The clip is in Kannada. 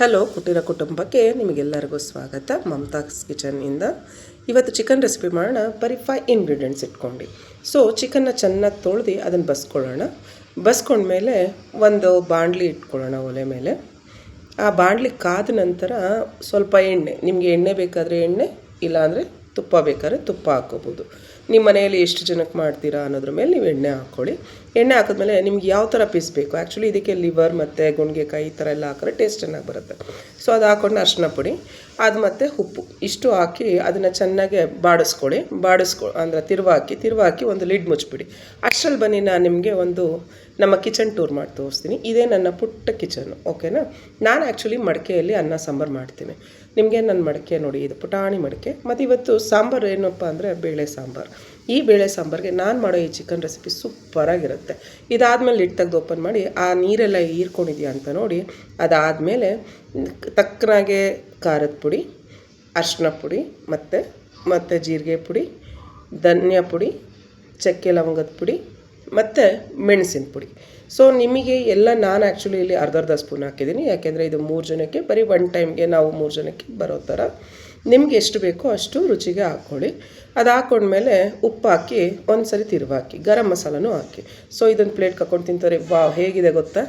ಹಲೋ ಕುಟೀರ ಕುಟುಂಬಕ್ಕೆ ನಿಮಗೆಲ್ಲರಿಗೂ ಸ್ವಾಗತ. ಮಮತಾಸ್ ಕಿಚನ್ನಿಂದ ಇವತ್ತು ಚಿಕನ್ ರೆಸಿಪಿ ಮಾಡೋಣ. ಬರೀ 5 ಇಂಗ್ರೀಡಿಯೆಂಟ್ಸ್ ಇಟ್ಕೊಂಡು ಚಿಕನ್ನ ಚೆನ್ನಾಗಿ ತೊಳೆದು ಅದನ್ನು ಬಸ್ಕೊಂಡ್ಮೇಲೆ ಒಂದು ಬಾಣಲಿ ಇಟ್ಕೊಳ್ಳೋಣ ಒಲೆ ಮೇಲೆ. ಆ ಬಾಣಲಿ ಕಾದ ನಂತರ ಸ್ವಲ್ಪ ಎಣ್ಣೆ, ನಿಮಗೆ ಎಣ್ಣೆ ಬೇಕಾದರೆ ಎಣ್ಣೆ, ಇಲ್ಲಾಂದರೆ ತುಪ್ಪ ಬೇಕಾದ್ರೆ ತುಪ್ಪ ಹಾಕ್ಕೋಬೋದು. ನಿಮ್ಮ ಮನೆಯಲ್ಲಿ ಎಷ್ಟು ಜನಕ್ಕೆ ಮಾಡ್ತೀರಾ ಅನ್ನೋದ್ರ ಮೇಲೆ ನೀವು ಎಣ್ಣೆ ಹಾಕ್ಕೊಳ್ಳಿ. ಎಣ್ಣೆ ಹಾಕಿದ್ಮೇಲೆ ನಿಮ್ಗೆ ಯಾವ ಥರ ಪೀಸ್ ಬೇಕು, ಆ್ಯಕ್ಚುಲಿ ಇದಕ್ಕೆ ಲಿವರ್ ಮತ್ತು ಗುಂಡಿಗೆಕಾಯಿ ಈ ಥರ ಎಲ್ಲ ಹಾಕಿದ್ರೆ ಟೇಸ್ಟ್ ಚೆನ್ನಾಗಿ ಬರುತ್ತೆ. ಅದು ಅರಿಶಿನ ಪುಡಿ, ಅದು ಮತ್ತು ಉಪ್ಪು ಇಷ್ಟು ಹಾಕಿ ಅದನ್ನು ಚೆನ್ನಾಗಿ ಅಂದರೆ ತಿರುವಾಕಿ ಒಂದು ಲಿಡ್ ಮುಚ್ಚಿಬಿಡಿ. ಅಷ್ಟರಲ್ಲಿ ಬನ್ನಿ ನಾನು ನಿಮಗೆ ಒಂದು ನಮ್ಮ ಕಿಚನ್ ಟೂರ್ ಮಾಡಿ ತೋರಿಸ್ತೀನಿ. ಇದೇ ನನ್ನ ಪುಟ್ಟ ಕಿಚನ್ನು, ಓಕೆನಾ. ನಾನು ಆ್ಯಕ್ಚುಲಿ ಮಡಿಕೆಯಲ್ಲಿ ಅನ್ನ ಸಾಂಬಾರು ಮಾಡ್ತೀನಿ. ನಿಮಗೆ ನನ್ನ ಮಡಿಕೆ ನೋಡಿ, ಇದು ಪುಟಾಣಿ ಮಡಿಕೆ. ಮತ್ತು ಇವತ್ತು ಸಾಂಬಾರು ಏನಪ್ಪ ಅಂದರೆ ಬೇಳೆ ಸಾಂಬಾರು. ಈ ಬೇಳೆ ಸಾಂಬಾರಿಗೆ ನಾನು ಮಾಡೋ ಈ ಚಿಕನ್ ರೆಸಿಪಿ ಸೂಪರಾಗಿರುತ್ತೆ. ಇದಾದಮೇಲೆ ಲಿಡ್ ತೆಗೆದು ಓಪನ್ ಮಾಡಿ ಆ ನೀರೆಲ್ಲ ಹೀರ್ಕೊಂಡಿದೆಯಾ ಅಂತ ನೋಡಿ. ಅದಾದಮೇಲೆ ತಕ್ಕನಾಗೆ ಖಾರದ ಪುಡಿ, ಅರಿಶಿನ ಪುಡಿ, ಮತ್ತು ಜೀರಿಗೆ ಪುಡಿ, ಧನಿಯಾ ಪುಡಿ, ಚಕ್ಕೆ ಲವಂಗದ ಪುಡಿ ಮತ್ತು ಮೆಣಸಿನ ಪುಡಿ. ನಿಮಗೆ ಎಲ್ಲ ನಾನು ಆ್ಯಕ್ಚುಲಿ ಇಲ್ಲಿ ಅರ್ಧ ಸ್ಪೂನ್ ಹಾಕಿದ್ದೀನಿ, ಯಾಕೆಂದರೆ ಇದು 3 ಜನಕ್ಕೆ, ಬರೀ 1 ಟೈಮ್ಗೆ ನಾವು 3 ಜನಕ್ಕೆ ಬರೋ ಥರ. ನಿಮ್ಗೆ ಎಷ್ಟು ಬೇಕೋ ಅಷ್ಟು ರುಚಿಗೆ ಹಾಕ್ಕೊಳ್ಳಿ. ಅದು ಹಾಕ್ಕೊಂಡ್ಮೇಲೆ ಉಪ್ಪು ಹಾಕಿ ಒಂದು ಸರಿ ತಿರುವಾಕಿ, ಗರಂ ಮಸಾಲನೂ ಹಾಕಿ. ಇದೊಂದು ಪ್ಲೇಟ್ಗೆ ಹಾಕ್ಕೊಂಡು ತಿಂತಾರೆ. ಹೇಗಿದೆ ಗೊತ್ತಾ?